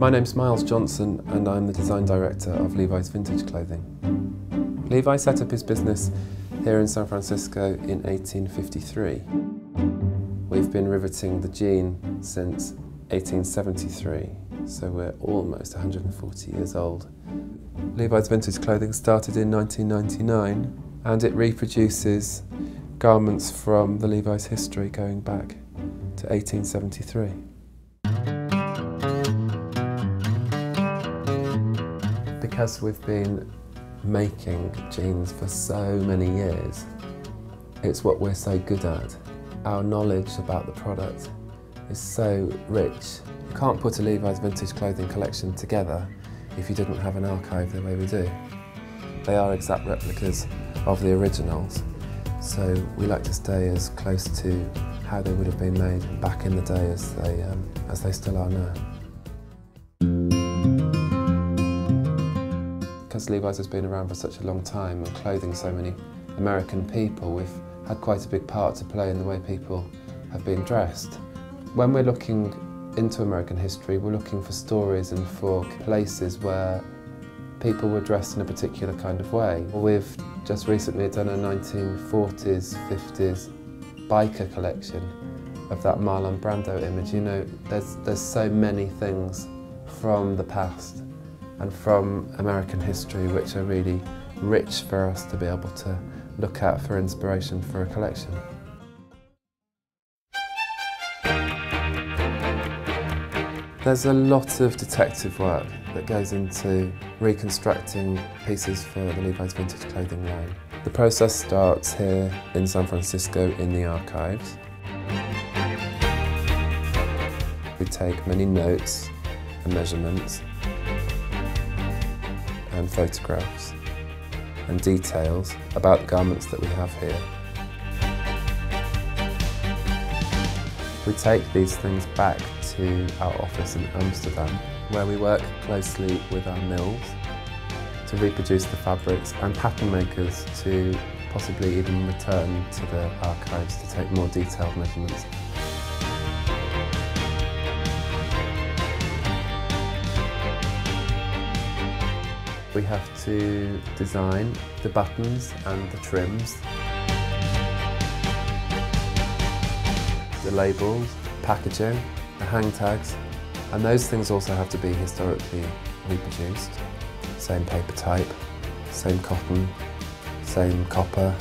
My name's Miles Johnson and I'm the Design Director of Levi's Vintage Clothing. Levi set up his business here in San Francisco in 1853. We've been riveting the jean since 1873, so we're almost 140 years old. Levi's Vintage Clothing started in 1999 and it reproduces garments from the Levi's history going back to 1873. Because we've been making jeans for so many years, it's what we're so good at. Our knowledge about the product is so rich. You can't put a Levi's Vintage Clothing collection together if you didn't have an archive the way we do. They are exact replicas of the originals, so we like to stay as close to how they would have been made back in the day as they still are now. Because Levi's has been around for such a long time and clothing so many American people, we've had quite a big part to play in the way people have been dressed. When we're looking into American history, we're looking for stories and for places where people were dressed in a particular kind of way. We've just recently done a 1940s, 50s biker collection of that Marlon Brando image. You know, there's so many things from the past and from American history which are really rich for us to be able to look at for inspiration for a collection. There's a lot of detective work that goes into reconstructing pieces for the Levi's Vintage Clothing line. The process starts here in San Francisco in the archives. We take many notes and measurements and photographs and details about the garments that we have here. We take these things back to our office in Amsterdam, where we work closely with our mills to reproduce the fabrics and pattern makers to possibly even return to the archives to take more detailed measurements. We have to design the buttons and the trims, the labels, packaging, the hang tags, and those things also have to be historically reproduced. Same paper type, same cotton, same copper.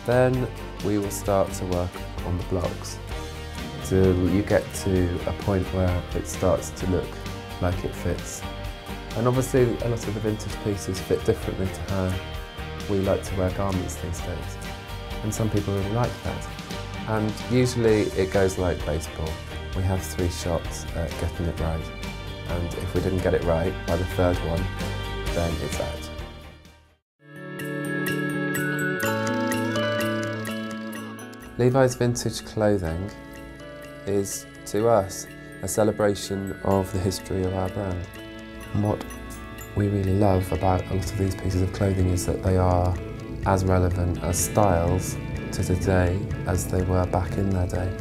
Then we will start to work on the blocks till you get to a point where it starts to look like it fits. And obviously a lot of the vintage pieces fit differently to how we like to wear garments these days. And some people really like that. And usually it goes like baseball. We have 3 shots at getting it right. And if we didn't get it right by the 3rd one, then it's out. Levi's Vintage Clothing is, to us, a celebration of the history of our brand. And what we really love about a lot of these pieces of clothing is that they are as relevant as styles to today as they were back in their day.